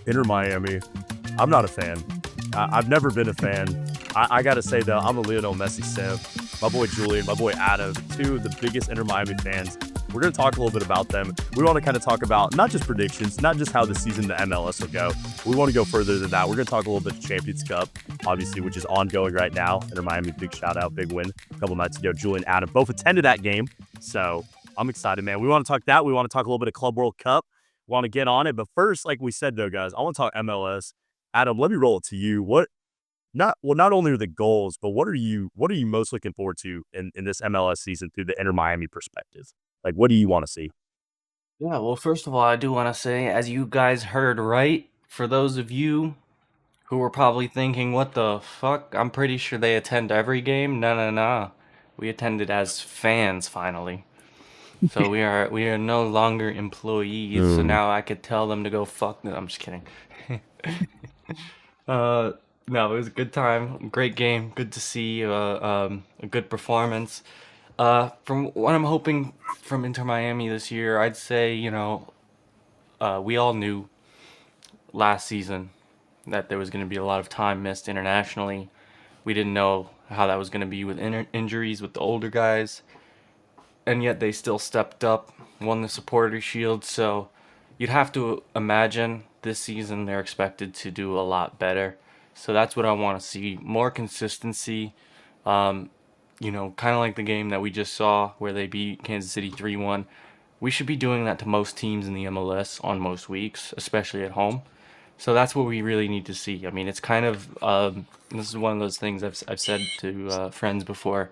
Inter Miami. I'm not a fan. I've never been a fan. I got to say, though, I'm a Lionel Messi simp. My boy Julian, my boy Adam, two of the biggest Inter Miami fans. We're going to talk a little bit about them. We want to kind of talk about not just predictions, not just how the season the MLS will go. We want to go further than that. We're going to talk a little bit of Champions Cup, obviously, which is ongoing right now. Inter Miami, big shout out, big win a couple nights ago. Julian, Adam both attended that game. So I'm excited, man. We want to talk that. We want to talk a little bit of Club World Cup. We want to get on it. But first, like we said, though, guys, I want to talk MLS. Adam, let me roll it to you. Not only are the goals, but what are you most looking forward to in this MLS season through the Inter Miami perspective? Like, what do you want to see? Yeah, well, first of all, I do want to say, as you guys heard right, for those of you who were probably thinking, what the fuck? I'm pretty sure they attend every game. No, no, no. We attended as fans finally. So we are no longer employees. So now I could tell them to go fuck. No, I'm just kidding. uh, no, it was a good time, great game, good to see a good performance. From what I'm hoping from Inter Miami this year, I'd say we all knew last season that there was going to be a lot of time missed internationally. We didn't know how that was going to be with injuries with the older guys, and yet they still stepped up, won the Supporter Shield. So you'd have to imagine this season they're expected to do a lot better. So that's what I want to see, more consistency. Kind of like the game that we just saw where they beat Kansas City 3-1. We should be doing that to most teams in the MLS on most weeks, especially at home. So that's what we really need to see. I mean, it's kind of this is one of those things I've said to friends before.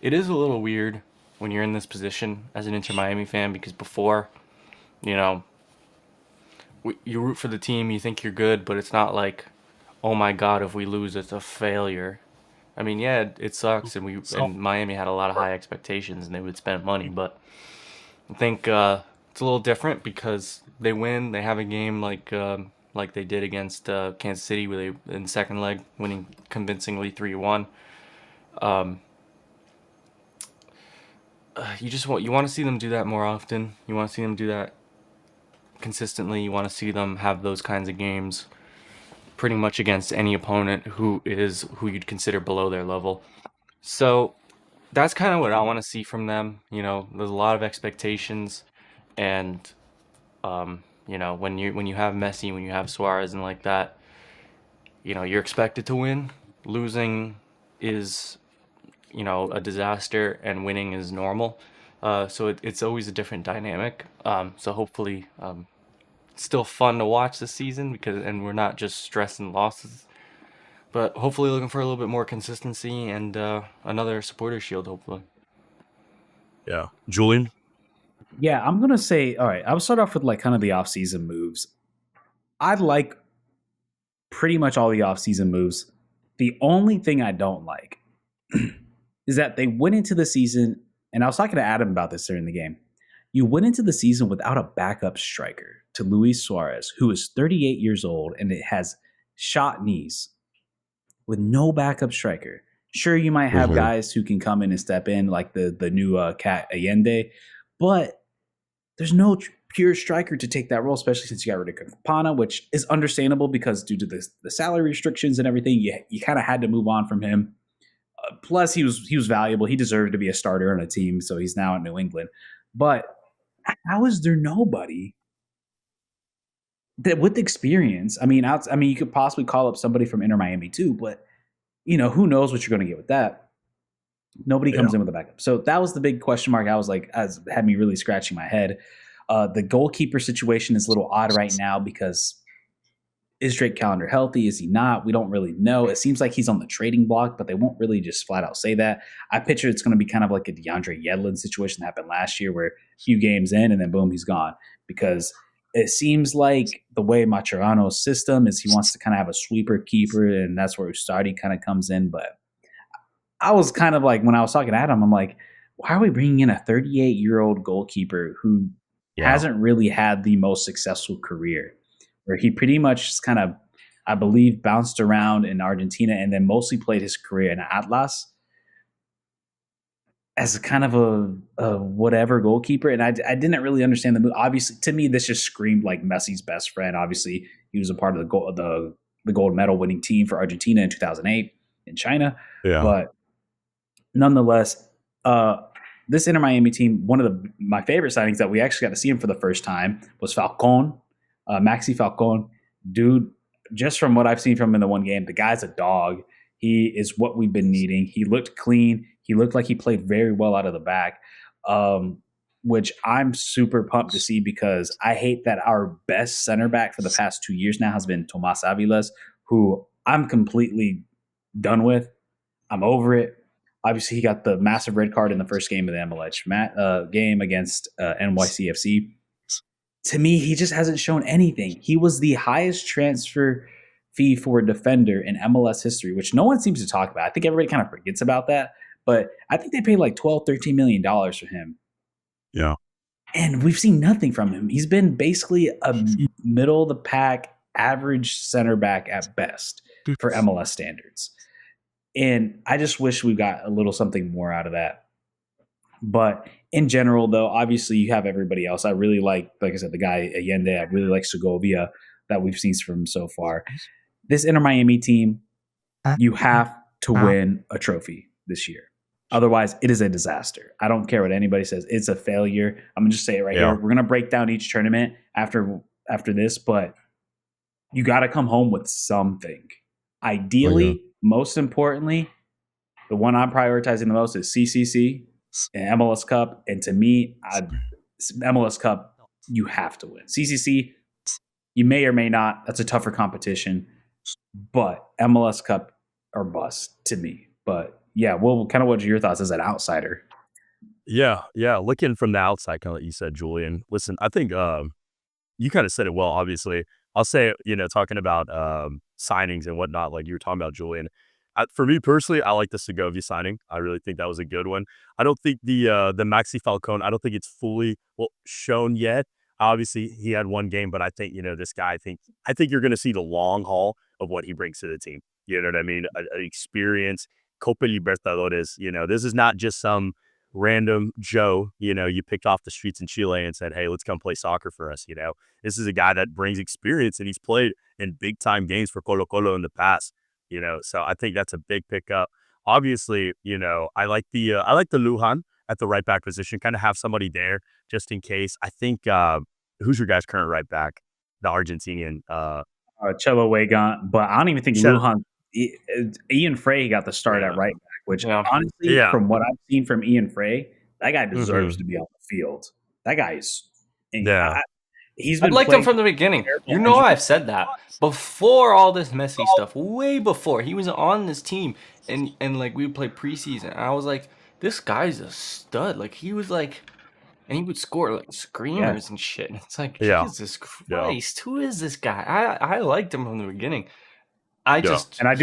It is a little weird when you're in this position as an Inter Miami fan because before, you know, you root for the team, you think you're good, but it's not like, oh my God, if we lose, it's a failure. I mean, yeah, it sucks, and Miami had a lot of high expectations, and they would spend money, but I think it's a little different because they win. They have a game like they did against Kansas City, where they in the second leg winning convincingly 3-1. You want to see them do that more often. You want to see them do that consistently. You want to see them have those kinds of games pretty much against any opponent who you'd consider below their level. So that's kind of what I want to see from them. There's a lot of expectations, and when you have Messi, when you have Suarez, and like that, you're expected to win. Losing is a disaster, and winning is normal. So it's always a different dynamic. So hopefully, it's still fun to watch this season and we're not just stressing losses. But hopefully, looking for a little bit more consistency and another supporter shield. Hopefully. Yeah, Julian. Yeah, I'm gonna say, all right, I'll start off with like kind of the off-season moves. I like pretty much all the off-season moves. The only thing I don't like is that they went into the season, and I was talking to Adam about this during the game. You went into the season without a backup striker to Luis Suarez, who is 38 years old and it has shot knees, with no backup striker. Sure, you might have guys who can come in and step in, like the new Cat Allende, but there's no pure striker to take that role, especially since you got rid of Campana, which is understandable because due to the salary restrictions and everything, you kind of had to move on from him. Plus, he was valuable. He deserved to be a starter on a team, so he's now in New England. But how is there nobody that with experience? I mean, you could possibly call up somebody from Inter Miami too, but who knows what you're going to get with that? Nobody comes in with a backup. So that was the big question mark. I was like, had me really scratching my head. The goalkeeper situation is a little odd right now because is Drake Callender healthy? Is he not? We don't really know. It seems like he's on the trading block, but they won't really just flat out say that. I picture it's going to be kind of like a DeAndre Yedlin situation that happened last year where a few games in and then boom, he's gone. Because it seems like the way Mascherano's system is he wants to kind of have a sweeper keeper, and that's where Ustadi kind of comes in. But I was kind of like, when I was talking to Adam, I'm like, why are we bringing in a 38-year-old goalkeeper who hasn't really had the most successful career? Where he pretty much just kind of, I believe, bounced around in Argentina and then mostly played his career in Atlas. as kind of a whatever goalkeeper, and I didn't really understand the move. Obviously, to me, this just screamed like Messi's best friend. Obviously, he was a part of the gold medal winning team for Argentina in 2008 in China, Yeah. but nonetheless, this Inter Miami team, one of my favorite signings that we actually got to see him for the first time was Falcon, Maxi Falcon. Dude, just from what I've seen from him in the one game, the guy's a dog. He is what we've been needing. He looked clean. He looked like he played very well out of the back, which I'm super pumped to see because I hate that our best center back for the past 2 years now has been Tomas Aviles, who I'm completely done with. I'm over it. Obviously, he got the massive red card in the first game of the MLS game against NYCFC. To me, he just hasn't shown anything. He was the highest transfer fee for a defender in MLS history, which no one seems to talk about. I think everybody kind of forgets about that. But I think they paid like $12, $13 million for him. Yeah. And we've seen nothing from him. He's been basically a middle of the pack, average center back at best for MLS standards. And I just wish we got a little something more out of that. But in general, though, obviously you have everybody else. I really like I said, the guy Allende. I really like Segovia that we've seen from him so far. This Inter Miami team, you have to win a trophy this year. Otherwise, it is a disaster. I don't care what anybody says. It's a failure. I'm going to just say it right here. We're going to break down each tournament after this, but you got to come home with something. Ideally, most importantly, the one I'm prioritizing the most is CCC and MLS Cup. And to me, MLS Cup, you have to win. CCC, you may or may not. That's a tougher competition. But MLS Cup or bust to me. But yeah, well, kind of what are your thoughts as an outsider? Yeah. Looking from the outside, kind of like you said, Julian. Listen, I think you kind of said it well, obviously. I'll say, talking about signings and whatnot, like you were talking about, Julian. For me personally, I like the Segovia signing. I really think that was a good one. I don't think the Maxi Falcone, I don't think it's fully shown yet. Obviously, he had one game, but I think, this guy, I think you're going to see the long haul of what he brings to the team. You know what I mean? An experience, Copa Libertadores. This is not just some random Joe, you picked off the streets in Chile and said, hey, let's come play soccer for us. This is a guy that brings experience, and he's played in big time games for Colo Colo in the past. So I think that's a big pickup. Obviously, I like the Lujan at the right back position, kind of have somebody there just in case. I think who's your guys' current right back? The Argentinian Chelo Weigant, but I don't even think Lujan. Ian Frey got the start at right back, which honestly, from what I've seen from Ian Frey, that guy deserves to be on the field. That guy is, he's been. I've liked him from the beginning. I've said that before all this Messi stuff. Way before he was on this team, and like we would play preseason. And I was like, this guy's a stud. Like he was like. And he would score like screamers and shit. And it's like, Jesus Christ, who is this guy? I liked him from the beginning. I do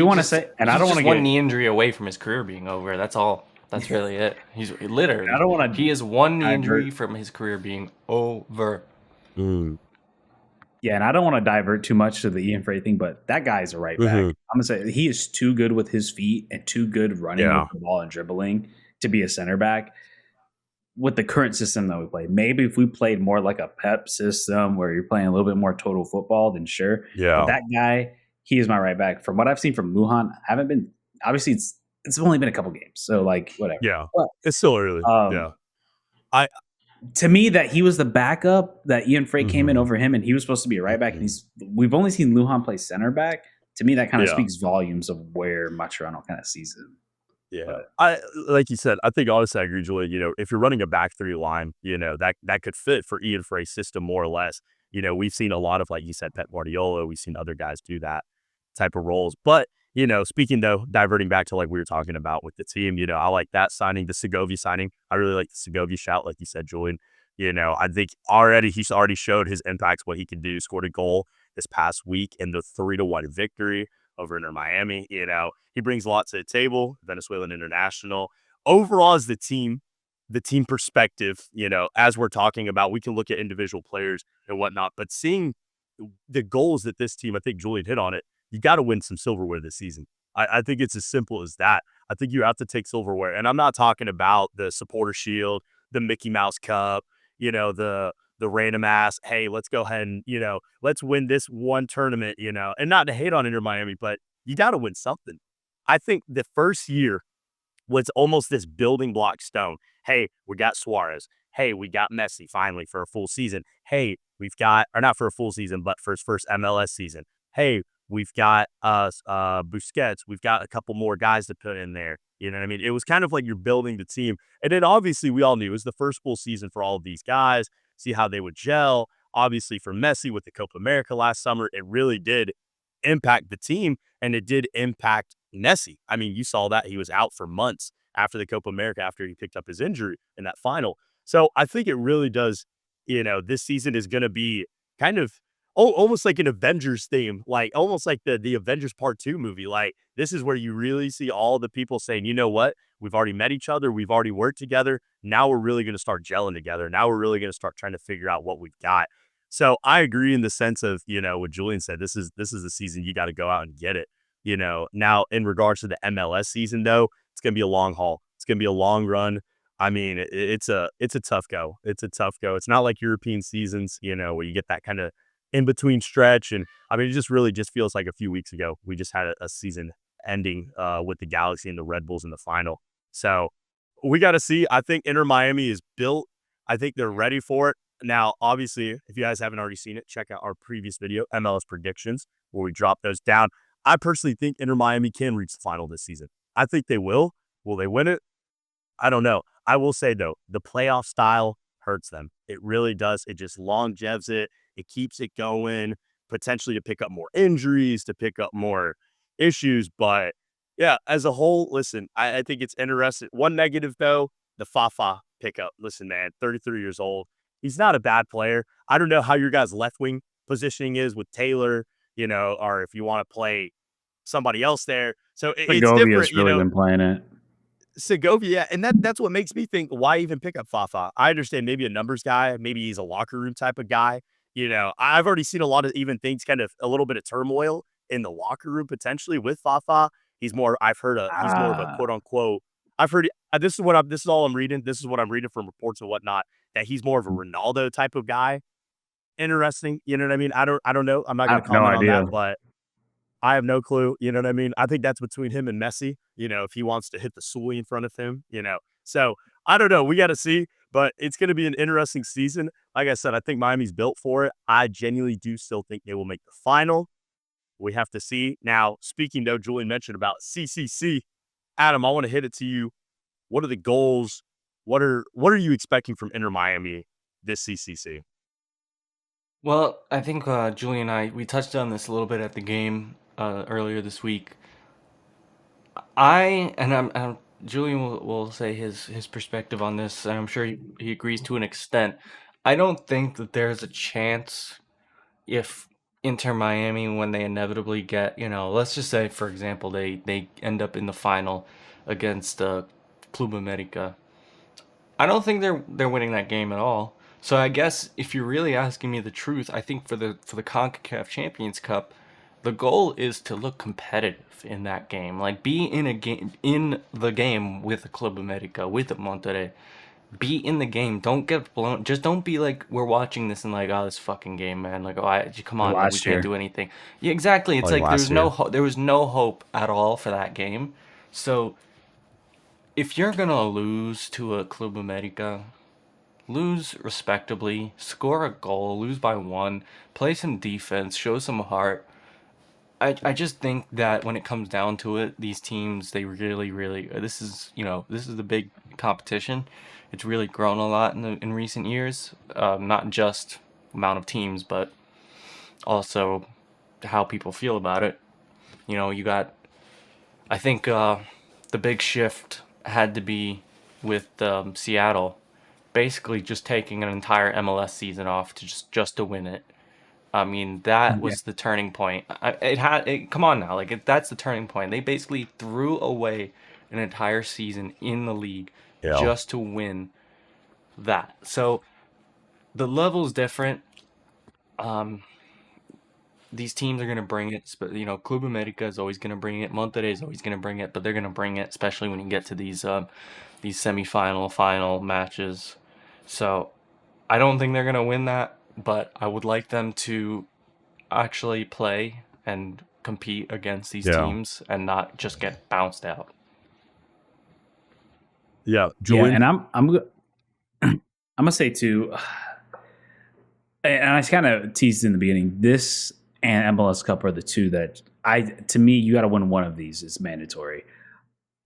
want to say, and I don't want to get one knee injury away from his career being over. That's all. That's really it. He's literally. I don't want to. He is one knee injury from his career being over. Yeah, and I don't want to divert too much to the Ian Frey thing, but that guy's a right back. I'm gonna say he is too good with his feet and too good running with the ball and dribbling to be a center back. With the current system that we play, maybe if we played more like a Pep system where you're playing a little bit more total football, then sure. Yeah. But that guy, he is my right back. From what I've seen from Lujan, I haven't been. Obviously, it's only been a couple games, so like whatever. Yeah, but, it's still early. To me, that he was the backup. That Ian Frey came in over him, and he was supposed to be a right back. And we've only seen Lujan play center back. To me, that kind of speaks volumes of where Mascherano kind of sees him. Yeah, but like you said, I think honestly I agree, Julie. If you're running a back three line, that could fit for Ian Frey's system more or less. We've seen a lot of, like you said, Pep Guardiola. We've seen other guys do that type of roles. But speaking though, diverting back to like we were talking about with the team, I like that signing, the Segovia signing. I really like the Segovia shout, like you said, Julian. I think he's already showed his impacts, what he can do. Scored a goal this past week in the 3-1 victory over Inter Miami. He brings a lot to the table, Venezuelan international. Overall, as the team perspective, as we're talking about, we can look at individual players and whatnot, but seeing the goals that this team, I think Julian hit on it, you got to win some silverware this season. I think it's as simple as that. I think you have to take silverware. And I'm not talking about the supporter shield, the Mickey Mouse Cup, the random ass, hey, let's go ahead and, let's win this one tournament, and not to hate on Inter Miami, but you got to win something. I think the first year was almost this building block stone. Hey, we got Suarez. Hey, we got Messi finally for a full season. Hey, we've got, or not for a full season, but for his first MLS season. Hey, we've got Busquets. We've got a couple more guys to put in there. You know what I mean? It was kind of like you're building the team. And then obviously we all knew it was the first full season for all of these guys, see how they would gel. Obviously for Messi with the Copa America last summer, it really did impact the team and it did impact Messi. I mean, you saw that he was out for months after the Copa America after he picked up his injury in that final. So I think it really does, this season is going to be kind of almost like an Avengers theme, like almost like the Avengers Part 2 movie. Like this is where you really see all the people saying, you know what? We've already met each other. We've already worked together. Now we're really going to start gelling together. Now we're really going to start trying to figure out what we've got. So I agree in the sense of, what Julian said, this is the season you got to go out and get it. Now in regards to the MLS season though, it's going to be a long haul. It's going to be a long run. I mean, it's a tough go. It's a tough go. It's not like European seasons, where you get that kind of in between stretch. And I mean, it just really just feels like a few weeks ago, we just had a season ending with the Galaxy and the Red Bulls in the final. So we got to see. I think Inter Miami is built. I think they're ready for it. Now, obviously, if you guys haven't already seen it, check out our previous video, MLS predictions, where we drop those down. I personally think Inter Miami can reach the final this season. I think they will. Will they win it? I don't know. I will say, though, the playoff style hurts them. It really does. It just longevs it. It keeps it going, potentially to pick up more injuries, to pick up more issues. But yeah, as a whole, listen, I think it's interesting. One negative, though, the Fafa pickup. Listen, man, 33 years old. He's not a bad player. I don't know how your guys' left wing positioning is with Taylor, or if you want to play somebody else there. So it's different, really been playing it. Segovia, yeah, and that's what makes me think, why even pick up Fafa? I understand maybe a numbers guy, maybe he's a locker room type of guy. I've already seen a lot of even things, kind of a little bit of turmoil in the locker room potentially with Fafa. He's more of a quote unquote. I've heard this is all I'm reading. This is what I'm reading from reports and whatnot, that he's more of a Ronaldo type of guy. Interesting, you know what I mean? I don't know. I'm not going to comment on that, but I have no clue. You know what I mean? I think that's between him and Messi, if he wants to hit the Sully in front of him, So I don't know. We got to see, but it's going to be an interesting season. Like I said, I think Miami's built for it. I genuinely do still think they will make the final. We have to see. Now, speaking though, Julian mentioned about CCC. Adam, I want to hit it to you. What are the goals? What are you expecting from Inter Miami this CCC? Well, I think Julie and we touched on this a little bit at the game earlier this week. Julian will say his perspective on this, and I'm sure he agrees to an extent. I don't think that there's a chance if Inter Miami, when they inevitably get, let's just say, for example, they end up in the final against Club America. I don't think they're winning that game at all. So I guess if you're really asking me the truth, I think for the CONCACAF Champions Cup, the goal is to look competitive in that game. Like, be in the game with the Club America, with Monterrey. Be in the game. Don't get blown. Just don't be like, we're watching this and like, oh, this fucking game, man. Like, come on, we can't do anything. Yeah, exactly. It's like there was no hope at all for that game. So if you're gonna lose to a Club America, lose respectably, score a goal, lose by 1, play some defense, show some heart. I just think that when it comes down to it, these teams, they really, really, this is the big competition. It's really grown a lot in recent years. Not just amount of teams, but also how people feel about it. You got, I think the big shift had to be with Seattle basically just taking an entire MLS season off to just to win it. I mean, that was the turning point. Come on now, that's the turning point. They basically threw away an entire season in the league just to win that. So the level's different. these teams are going to bring it. You know, Club America is always going to bring it. Monterrey is always going to bring it, but they're going to bring it, especially when you get to these semifinal, final matches. So I don't think they're going to win that, but I would like them to actually play and compete against these Yeah. teams and not just get bounced out. Yeah, Yeah, Julian. and I'm gonna say too, and I kind of teased in the beginning. This and MLS Cup are the two that to me, you got to win one of these. It's mandatory.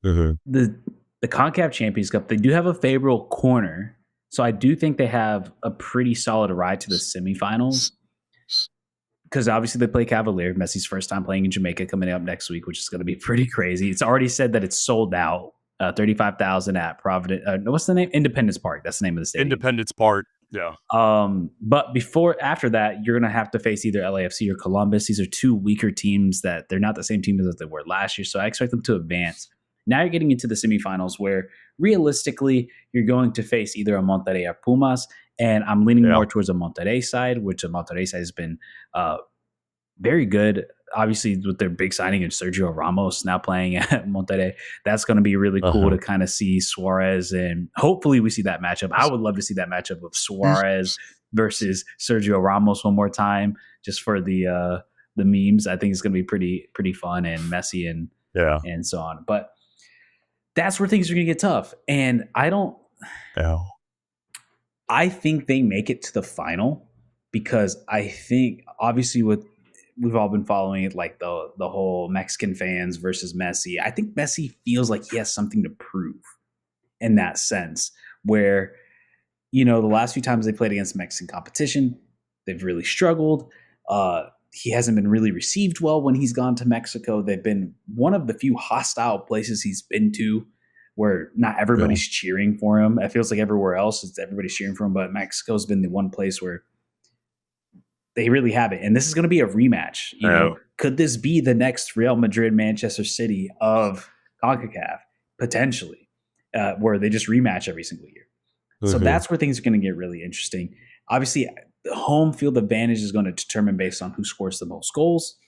Mhm. The CONCACAF Champions Cup, they do have a favorable corner, so I do think they have a pretty solid ride to the semifinals. Because obviously they play Cavalier, Messi's first time playing in Jamaica, coming up next week, which is going to be pretty crazy. It's already said that it's sold out. 35,000 at Providence. What's the name? Independence Park. That's the name of the stadium. Independence Park. Yeah. But after that, you're going to have to face either LAFC or Columbus. These are two weaker teams that they're not the same team as they were last year. So I expect them to advance. Now you're getting into the semifinals where realistically you're going to face either a Monterrey or Pumas. And I'm leaning more towards a Monterrey side, which a Monterrey side has been very good. Obviously, with their big signing of Sergio Ramos now playing at Monterrey, that's going to be really cool to kind of see Suarez, and hopefully we see that matchup. I would love to see that matchup of Suarez versus Sergio Ramos one more time, just for the memes. I think it's going to be pretty fun, and Messi and so on. But that's where things are going to get tough, and I think they make it to the final because I think obviously we've all been following it, like the whole Mexican fans versus Messi. I think Messi feels like he has something to prove in that sense where, the last few times they played against Mexican competition, they've really struggled. He hasn't been really received well when he's gone to Mexico. They've been one of the few hostile places he's been to where not everybody's cheering for him. It feels like everywhere else everybody's cheering for him, but Mexico's been the one place where they really have it. And this is going to be a rematch. Could this be the next Real Madrid, Manchester City of CONCACAF? Potentially, where they just rematch every single year. So that's where things are going to get really interesting. Obviously, the home field advantage is going to determine based on who scores the most goals.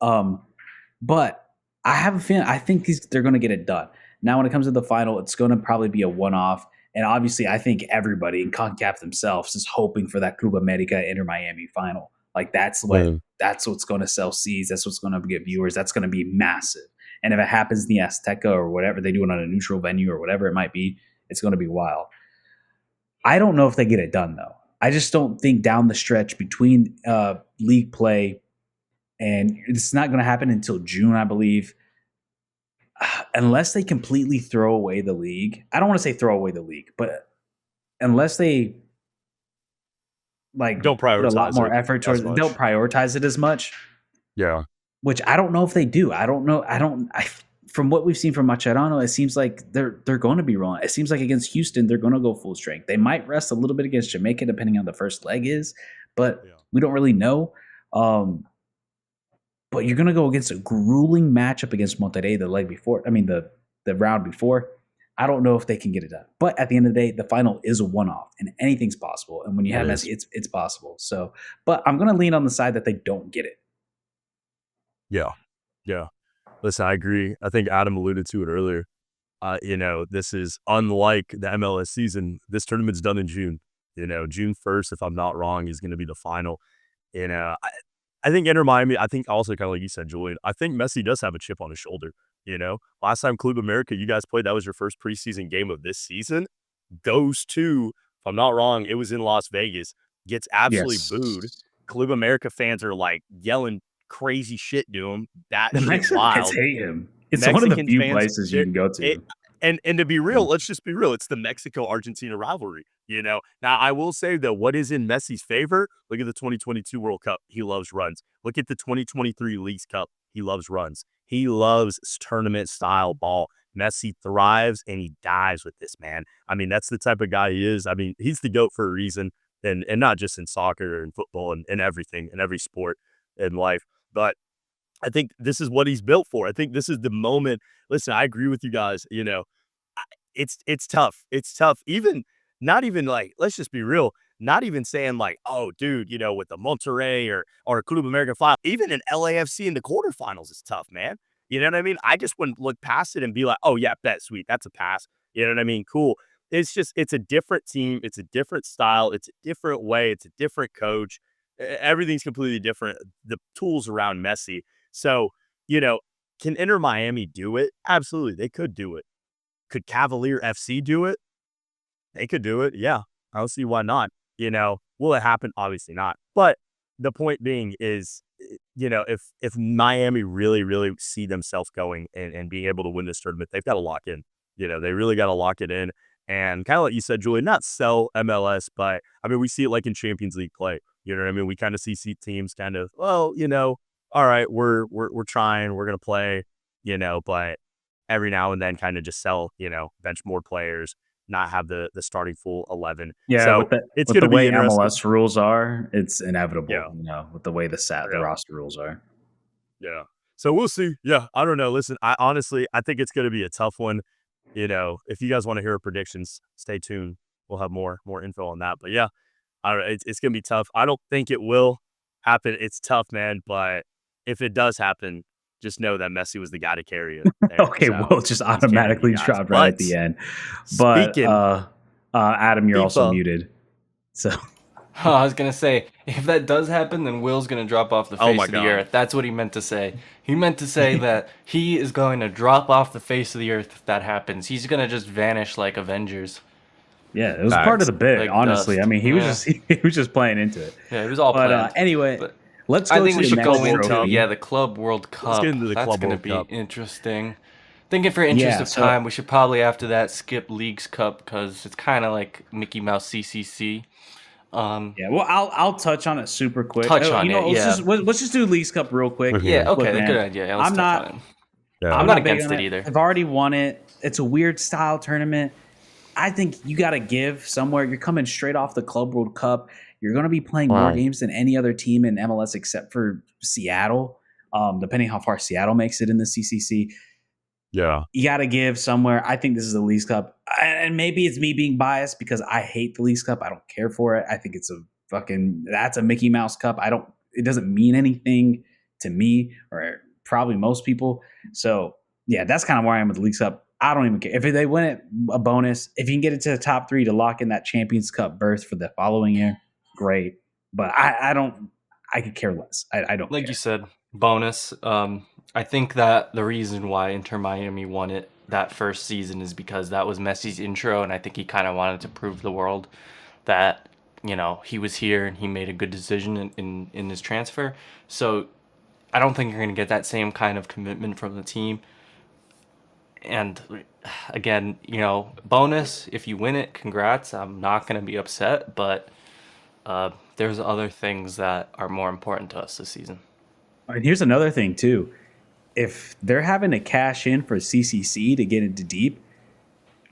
But I have a feeling, I think they're going to get it done. Now, when it comes to the final, it's going to probably be a one-off. And obviously, I think everybody in CONCACAF themselves is hoping for that Club America Inter Miami final. Like that's what's going to sell seeds. That's what's going to get viewers. That's going to be massive. And if it happens in the Azteca or whatever, they do it on a neutral venue or whatever it might be, it's going to be wild. I don't know if they get it done though. I just don't think down the stretch between league play, and it's not going to happen until June, I believe. Unless they completely throw away the league. I don't want to say throw away the league, but unless they don't prioritize put a lot more effort towards it, don't prioritize it as much. Yeah. Which I don't know if they do. I don't know. From what we've seen from Mascherano, it seems like they're going to be rolling. It seems like against Houston, they're going to go full strength. They might rest a little bit against Jamaica, depending on the first leg is, but we don't really know. But you're going to go against a grueling matchup against Monterrey the leg before. I mean, the round before. I don't know if they can get it done. But at the end of the day, the final is a one-off, and anything's possible. And when you have Messi, it's possible. So, but I'm going to lean on the side that they don't get it. Yeah. Listen, I agree. I think Adam alluded to it earlier. This is unlike the MLS season. This tournament's done in June. June 1st, if I'm not wrong, is going to be the final. I think Inter Miami, I think also kind of like you said, Julian, I think Messi does have a chip on his shoulder. Last time Club America, you guys played, that was your first preseason game of this season. Those two, if I'm not wrong, it was in Las Vegas, gets absolutely booed. Club America fans are like yelling crazy shit to him. That shit's wild. Fans hate him. It's one of the few places you can go to. And to be real, let's just be real. It's the Mexico-Argentina rivalry. Now I will say that what is in Messi's favor, look at the 2022 World Cup. He loves runs. Look at the 2023 Leagues Cup. He loves runs. He loves tournament-style ball. Messi thrives and he dives with this, man. I mean, that's the type of guy he is. I mean, he's the GOAT for a reason, and not just in soccer and football and everything, in every sport in life. But I think this is what he's built for. I think this is the moment. Listen, I agree with you guys. It's tough. It's tough. Not even like, let's just be real. not even saying like, oh, dude, with the Monterrey or Club American Final, even in LAFC in the quarterfinals is tough, man. You know what I mean? I just wouldn't look past it and be like, oh yeah, bet sweet, that's a pass. You know what I mean? Cool. It's a different team, it's a different style, it's a different way, it's a different coach. Everything's completely different. The tools around Messi. So, you know, can Inter Miami do it? Absolutely, they could do it. Could Cavalier FC do it? They could do it. Yeah. I don't see why not. Will it happen? Obviously not. But the point being is, if Miami really, really see themselves going and being able to win this tournament, they've got to lock in. They really got to lock it in. And kind of like you said, Julie, not sell MLS, but I mean, we see it like in Champions League play. You know what I mean? We kind of see teams kind of, well, all right, we're trying, we're gonna play, but every now and then kind of just sell, bench more players, not have the starting full 11. Yeah, So with the it's with gonna the be way interesting. MLS rules are, it's inevitable. Yeah. With the way the Yeah. roster rules are. Yeah. So we'll see. Yeah, I don't know. Listen, I think it's gonna be a tough one. If you guys want to hear our predictions, stay tuned. We'll have more info on that. But yeah, I don't know. It's gonna be tough. I don't think it will happen. It's tough, man. But if it does happen, just know that Messi was the guy to carry it. there. Okay, So Will just he's carrying automatically you guys. dropped right at But the end. But speaking Adam, you're also FIFA. muted. So Oh, I was gonna say, if that does happen, then Will's gonna drop off the Oh face my of the God. earth. That's what he meant to say. He meant to say that he is going to drop off the face of the earth if that happens. He's gonna just vanish like Avengers. yeah, it was part of the bit. Like honestly, dust. I mean, he was Yeah. just he was just playing into it. Yeah, it was all But planned. anyway, But let's go I think to we the should next go into trophy. the Club World Cup. Let's get into the That's Club gonna World be Cup. interesting. Thinking for interest Yeah, of so- time, we should probably after that skip Leagues Cup because it's kind of like Mickey Mouse CCC. Yeah, well, I'll touch on it super quick. Touch on it, Let's just do Leagues Cup real quick. Yeah, okay, Look, man, good idea. Yeah, let's I'm touch not- on it. Yeah. I'm not big against on it either. I've already won it. It's a weird style tournament. I think you got to give somewhere. You're coming straight off the Club World Cup. You're going to be playing more Right. games than any other team in MLS except for Seattle. Depending how far Seattle makes it in the CCC, Yeah. you got to give somewhere. I think this is the Leagues Cup, and maybe it's me being biased because I hate the Leagues Cup. I don't care for it. I think it's that's a Mickey Mouse Cup. It doesn't mean anything to me or probably most people. So yeah, that's kind of where I am with the Leagues Cup. I don't even care if they win it. A bonus. If you can get it to the top 3 to lock in that Champions Cup berth for the following year, great. But I don't. I could care less. I don't. Like care. you said, bonus. I think that the reason why Inter Miami won it that first season is because that was Messi's intro, and I think he kind of wanted to prove to the world that he was here and he made a good decision in his transfer. So I don't think you're going to get that same kind of commitment from the team. And again, bonus, if you win it, congrats. I'm not going to be upset, but there's other things that are more important to us this season. And here's another thing too. If they're having to cash in for CCC to get into deep,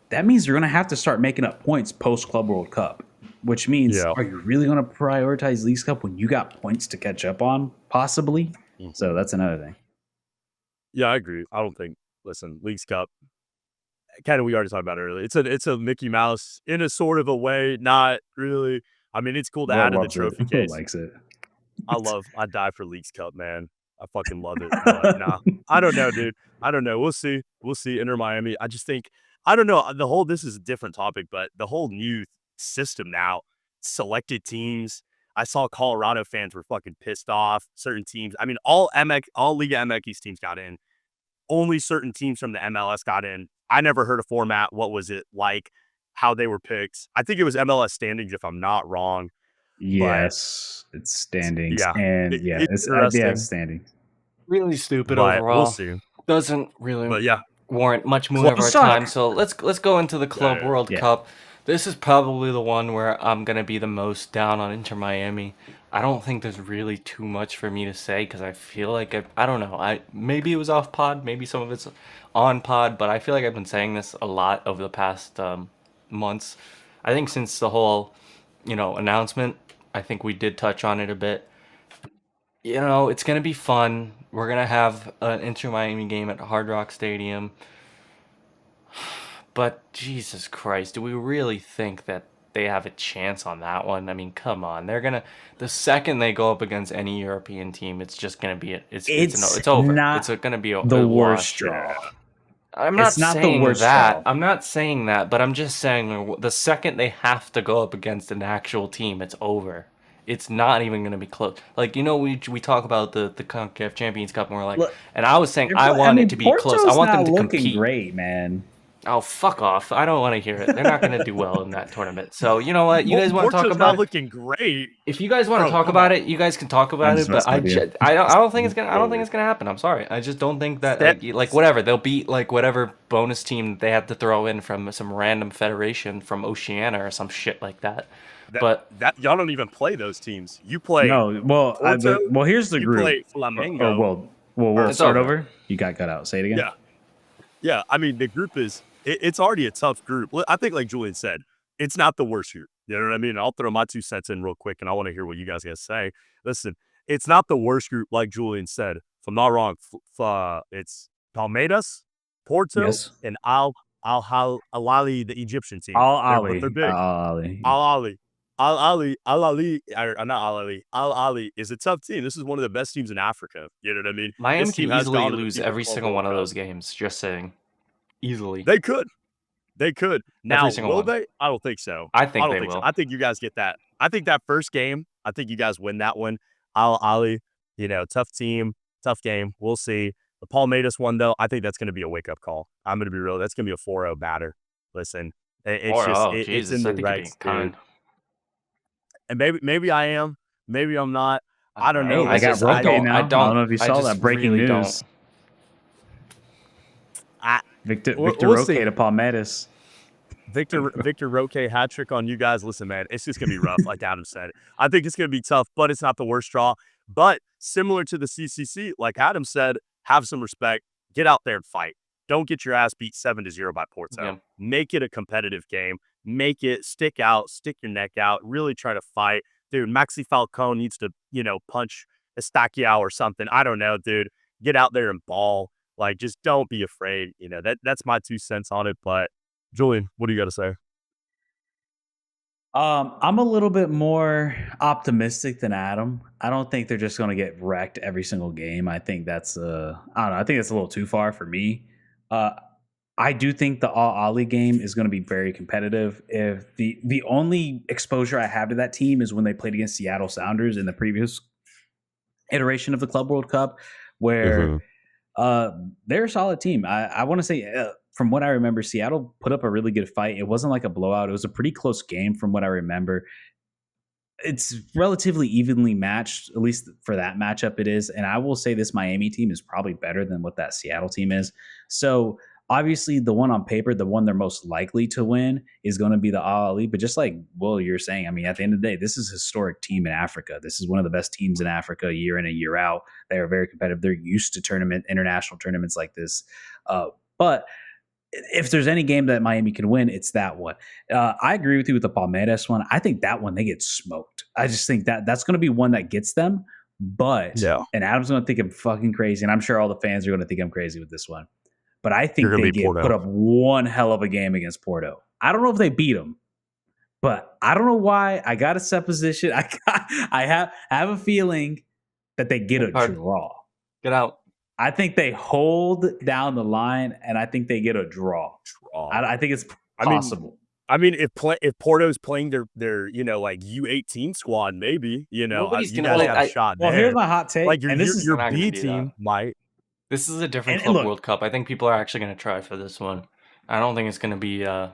that means they're going to have to start making up points post Club World Cup, which means Yeah. are you really going to prioritize Leagues Cup when you got points to catch up on, possibly? So that's another thing. Yeah, I agree. I don't think. Listen, Leagues Cup. Kind of, we already talked about it earlier. It's a Mickey Mouse in a sort of a way, not really. I mean, it's cool to add to the Loves it. trophy Will case. likes it. I die for Leagues Cup, man. I fucking love it. But nah, I don't know, dude. I don't know. We'll see. Inter Miami. I just think, I don't know. This is a different topic, but the whole new system now, selected teams. I saw Colorado fans were fucking pissed off. Certain teams. I mean, all Liga MX teams got in. Only certain teams from the MLS got in. I never heard a format. What was it like? How they were picked? I think it was MLS standings, if I'm not wrong. Yes, it's standings. Yeah, And it's it's interesting. standings. Really stupid But overall. we'll see. Doesn't really But yeah, warrant much more of our Let's talk- time. So let's go into the Club Yeah. World Yeah. Cup. This is probably the one where I'm gonna be the most down on Inter Miami. I don't think there's really too much for me to say because I feel like I don't know. Maybe it was off pod, maybe some of it's on pod, but I feel like I've been saying this a lot over the past months. I think since the whole announcement, I think we did touch on it a bit. It's gonna be fun. We're gonna have an Inter Miami game at Hard Rock Stadium. But Jesus Christ, do we really think that they have a chance on that one. I mean, come on, the second they go up against any European team, it's just gonna be it's over. Not It's gonna be the a worst wash. draw. I'm not It's not the saying worst that. draw. I'm not saying that, but I'm just saying the second they have to go up against an actual team, it's over. It's not even going to be close. Like, we talk about the CONCACAF Champions Cup, and we're like, Look, and I was saying I want it to be close. I Porto's want them not to looking compete. great, man. Oh, fuck off. I don't want to hear it. They're not going to do well in that tournament. So, you know what? You guys want to talk Porto's about not it? looking great. If you guys want to talk come about on. it, you guys can talk about it, but I don't think it's gonna happen. I'm sorry. I just don't think that like whatever they'll beat like whatever bonus team they have to throw in from some random federation from Oceania or some shit like that. But that y'all don't even play those teams. You play No, well, Porto, here's the you group. play Flamengo. We'll It's start over. over. You got cut out. Say it again. Yeah. I mean, the group is it's already a tough group. I think, like Julian said, it's not the worst group. You know what I mean? I'll throw my 2 cents in real quick, and I want to hear what you guys got to say. Listen, it's not the worst group, like Julian said. If I'm not wrong, it's Palmeiras, Porto, Yes. and Al Ahly, the Egyptian team. Al Ali. They're big. Al Ahly is a tough team. This is one of the best teams in Africa. You know what I mean? Miami This team can has easily gone to the lose FIFA every Club single World one of Cup. those games. Just saying, easily. They could. Now, single will one. they? I don't think so. I think don't they think will. So. I think you guys get that. I think that first game, I think you guys win that one. Al Ali, tough team, tough game. We'll see. The Palmeiras one, though, I think that's going to be a wake-up call. I'm going to be real. That's going to be a 4-0 batter. Listen, it's in the ranks, dude. And maybe I am. Maybe I'm not. I don't know. Hey, I got Roque now. I don't know if you saw that breaking really news. Victor we'll Roque see. to Palmeiras. Victor Roque hat trick on you guys. Listen, man, it's just gonna be rough, like Adam said. I think it's gonna be tough, but it's not the worst draw. But similar to the CCC, like Adam said, have some respect. Get out there and fight. Don't get your ass beat 7-0 by Porto. Yeah. Make it a competitive game. Make it stick out, stick your neck out. Really try to fight, dude. Maxi Falcone needs to, punch Estaquiao or something. I don't know, dude. Get out there and ball. Like, just don't be afraid. That's my 2 cents on it. But Julian, what do you got to say? I'm a little bit more optimistic than Adam. I don't think they're just going to get wrecked every single game. I think that's I don't know. I think it's a little too far for me. I do think the Al Ali game is going to be very competitive. If the only exposure I have to that team is when they played against Seattle Sounders in the previous iteration of the Club World Cup, where they're a solid team. I want to say, from what I remember, Seattle put up a really good fight. It wasn't like a blowout. It was a pretty close game from what I remember. It's relatively evenly matched, at least for that matchup it is. And I will say this Miami team is probably better than what that Seattle team is. So obviously the one on paper, the one they're most likely to win is going to be the Al Ali. But just like Will, you're saying, I mean, at the end of the day, this is a historic team in Africa. This is one of the best teams in Africa year in and year out. They are very competitive. They're used to international tournaments like this. But if there's any game that Miami can win, it's that one. I agree with you with the Palmeiras one. I think that one, they get smoked. I just think that's going to be one that gets them. But, and Adam's going to think I'm fucking crazy, and I'm sure all the fans are going to think I'm crazy with this one. But I think they put up one hell of a game against Porto. I don't know if they beat them, but I don't know why. I got a supposition. I have a feeling that they get a draw. Get out. I think they hold down the line, and I think they get a draw. I think it's possible. I mean, if Porto's playing their like U18 squad, maybe you guys have a shot. Well, here's my hot take. Like your B team might. This is a different Club World Cup. I think people are actually going to try for this one. I don't think it's going to be. I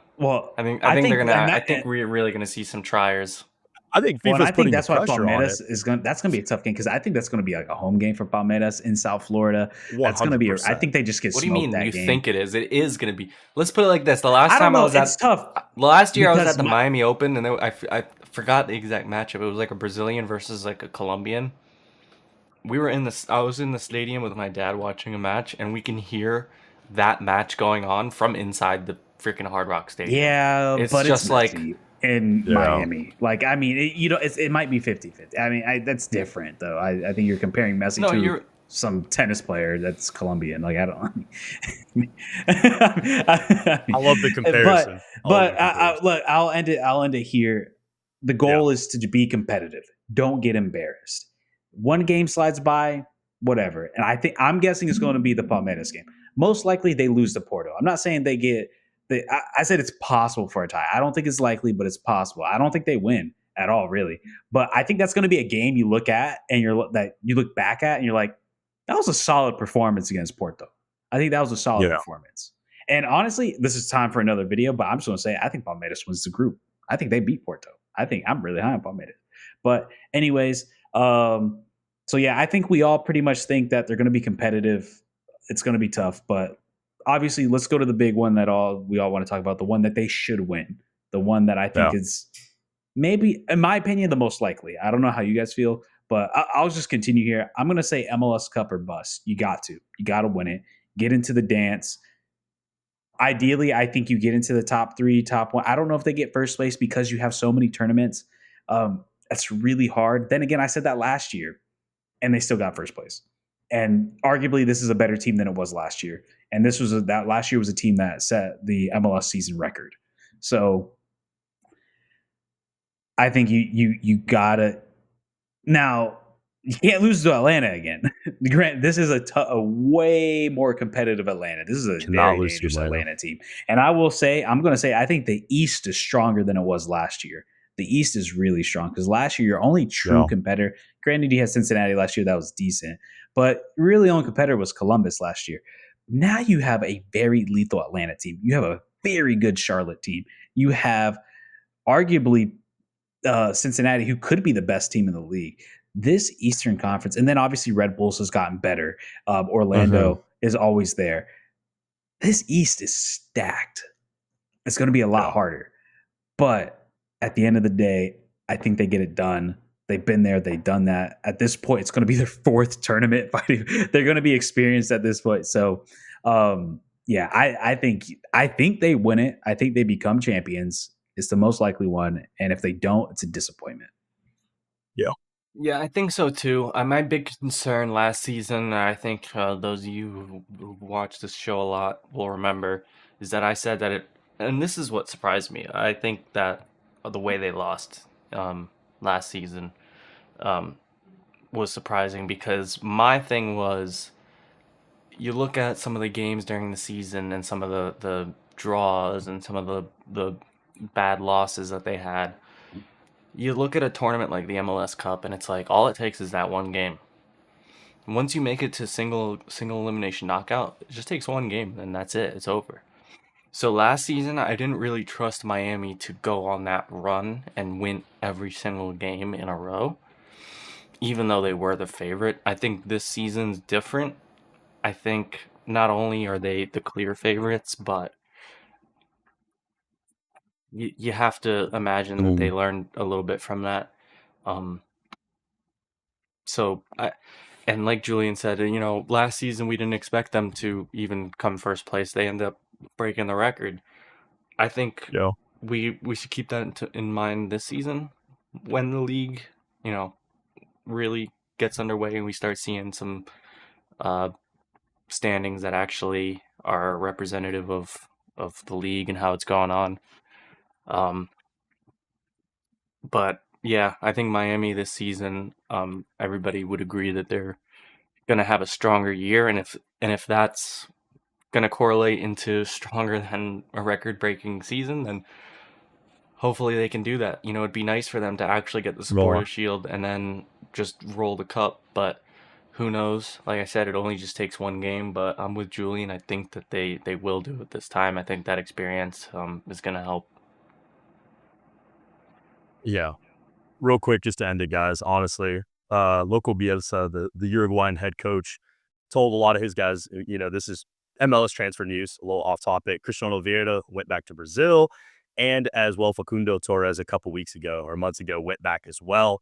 think they're going to. I think we're really going to see some triers. I think FIFA's putting that's why pressure on it. is going. That's going to be a tough game because I think that's going to be like a home game for Palmeiras in South Florida. 100%. That's going to be. I think they just get. What do you mean? You game. think it is? It is going to be. Let's put it like this: the last time I was it's tough. Last year I was at the Miami Open, and I forgot the exact matchup. It was like a Brazilian versus like a Colombian. I was in the stadium with my dad watching a match, and we can hear that match going on from inside the freaking Hard Rock Stadium. Yeah, it's but just it's like in Miami. Like, I mean, it might be 50-50. I mean, that's different though. I think you're comparing Messi to some tennis player that's Colombian. Like I don't. I love the comparison. I love the comparison. Look, I'll end it. I'll end it here. The goal is to be competitive. Don't get embarrassed. One game slides by, whatever. And I'm guessing it's going to be the Palmeiras game. Most likely they lose to Porto. I'm not saying they get. I said it's possible for a tie. I don't think it's likely, but it's possible. I don't think they win at all, really. But I think that's going to be a game you look at and you look back at and you're like, that was a solid performance against Porto. I think that was a solid performance. And honestly, this is time for another video, but I'm just going to say I think Palmeiras wins the group. I think they beat Porto. I think I'm really high on Palmeiras. But anyways, so yeah, I think we all pretty much think that they're going to be competitive. It's going to be tough, but obviously, let's go to the big one that we all want to talk about, the one that they should win, the one that I think is maybe, in my opinion, the most likely. I don't know how you guys feel, but I'll just continue here. I'm going to say MLS Cup or bust. You got to win it. Get into the dance. Ideally, I think you get into the top 3, top 1. I don't know if they get first place because you have so many tournaments. That's really hard. Then again, I said that last year, and they still got first place. And arguably, this is a better team than it was last year. And that last year was a team that set the MLS season record. So I think you gotta. Now you can't lose to Atlanta again. Grant, this is a way more competitive Atlanta. This is a very dangerous Atlanta team. And I'm going to say, I think the East is stronger than it was last year. The East is really strong because last year your only true competitor. Granted, you had Cincinnati last year that was decent, but really only competitor was Columbus last year. Now you have a very lethal Atlanta team. You have a very good Charlotte team. You have arguably Cincinnati, who could be the best team in the league. This Eastern Conference, and then obviously Red Bulls has gotten better. Orlando is always there. This East is stacked. It's going to be a lot harder. But at the end of the day, I think they get it done. They've been there. They've done that. At this point, it's going to be their 4th tournament fighting. They're going to be experienced at this point. So, yeah, I think they win it. I think they become champions. It's the most likely one. And if they don't, it's a disappointment. Yeah. Yeah, I think so too. My big concern last season, I think those of you who watch this show a lot will remember, is that I said that and this is what surprised me. I think that the way they lost last season was surprising because my thing was, you look at some of the games during the season and some of the draws and some of the bad losses that they had. You look at a tournament like the MLS Cup and it's like all it takes is that one game. Once you make it to single elimination knockout, it just takes one game and that's it. It's over. So last season, I didn't really trust Miami to go on that run and win every single game in a row, even though they were the favorite. I think this season's different. I think not only are they the clear favorites, but you have to imagine that they learned a little bit from that. And like Julian said, last season we didn't expect them to even come first place. They end up breaking the record. I think we should keep that in mind this season when the league, really gets underway and we start seeing some standings that actually are representative of the league and how it's going on. But yeah, I think Miami this season, everybody would agree that they're going to have a stronger year, and if that's going to correlate into stronger than a record-breaking season, then hopefully they can do that. It'd be nice for them to actually get the Supporters' Shield and then just roll the cup, but who knows? Like I said, it only just takes one game, but I'm with Julian. I think that they will do it this time. I think that experience is going to help. Yeah. Real quick, just to end it, guys, honestly, Loco Bielsa, the Uruguayan head coach, told a lot of his guys, this is MLS transfer news, a little off topic. Cristiano Vieira went back to Brazil, and as well, Facundo Torres a couple weeks ago or months ago went back as well.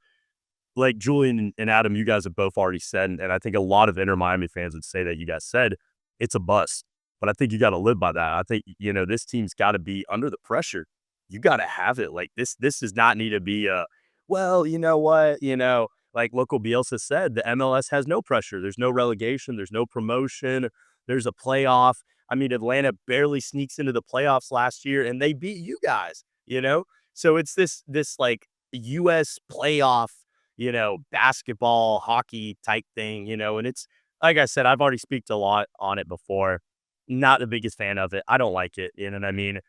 Like Julian and Adam, you guys have both already said, and I think a lot of Inter Miami fans would say that you guys said, it's a bust. But I think you got to live by that. I think, this team's got to be under the pressure. You got to have it. Like this does not need to be well, you know what, like Local Bielsa said, the MLS has no pressure. There's no relegation. There's no promotion. There's a playoff. I mean, Atlanta barely sneaks into the playoffs last year, and they beat you guys, you know? So it's this like U.S. playoff, basketball, hockey type thing, and it's, like I said, I've already speaked a lot on it before. Not the biggest fan of it. I don't like it. You know what I mean?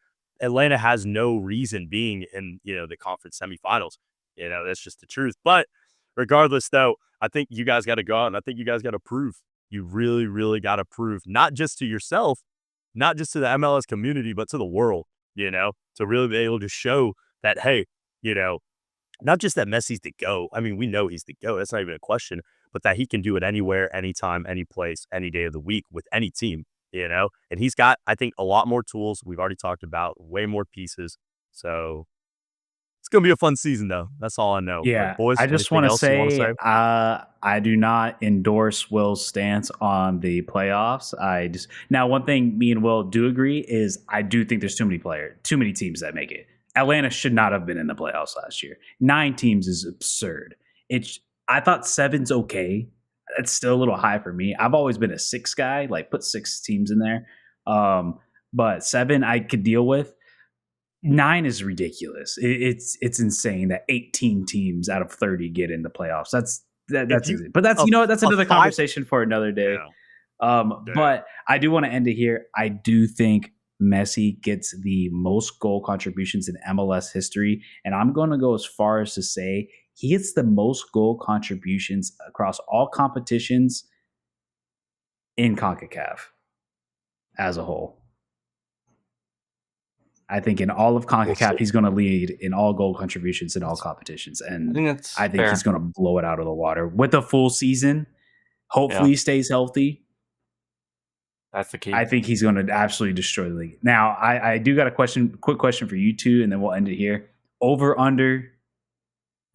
Atlanta has no reason being in, the conference semifinals. That's just the truth. But regardless, though, I think you guys got to go out and I think you guys got to prove. You really, really got to prove, not just to yourself, not just to the MLS community, but to the world, to really be able to show that, hey, not just that Messi's the GOAT. I mean, we know he's the GOAT. That's not even a question, but that he can do it anywhere, anytime, any place, any day of the week with any team, and he's got, I think, a lot more tools. We've already talked about way more pieces. So it's going to be a fun season, though. That's all I know. Yeah, but boys, I just want to say, I do not endorse Will's stance on the playoffs. Now, one thing me and Will do agree is I do think there's too many teams that make it. Atlanta should not have been in the playoffs last year. 9 teams is absurd. I thought 7's okay. It's still a little high for me. I've always been a 6 guy, like put 6 teams in there. But 7 I could deal with. 9 is ridiculous. It's insane that 18 teams out of 30 get in the playoffs. That's easy. But that's that's another conversation for another day. Yeah. But I do want to end it here. I do think Messi gets the most goal contributions in MLS history, and I'm going to go as far as to say he gets the most goal contributions across all competitions in CONCACAF as a whole. I think in all of CONCACAF, he's going to lead in all goal contributions in all competitions. And I think he's going to blow it out of the water with a full season. Hopefully he stays healthy. That's the key. I think he's going to absolutely destroy the league. Now, I do got a quick question for you two, and then we'll end it here. Over, under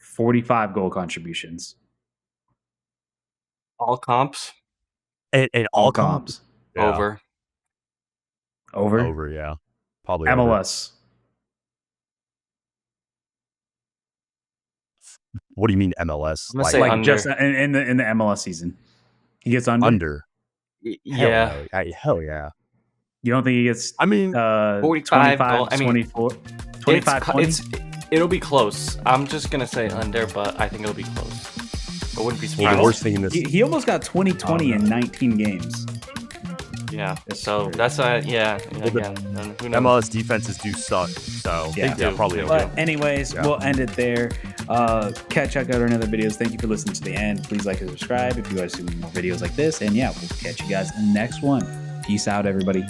45 goal contributions. All comps? And all comps? Yeah. Over. Over, yeah. Probably MLS. Over. What do you mean MLS? I'm gonna say under. Just in the MLS season. He gets under? Under. Yeah. Hell yeah. You don't think he gets 45 25, 24, 25, 20? It'll be close. I'm just going to say under, but I think it'll be close. I wouldn't be surprised. The worst thing in this. He almost got 20 in 19 games. Yeah. So that's again. Who knows? MLS defenses do suck. So yeah, they probably. But anyways, we'll end it there. Check out our other videos. Thank you for listening to the end. Please like and subscribe if you guys see more videos like this. And yeah, we'll catch you guys in the next one. Peace out, everybody.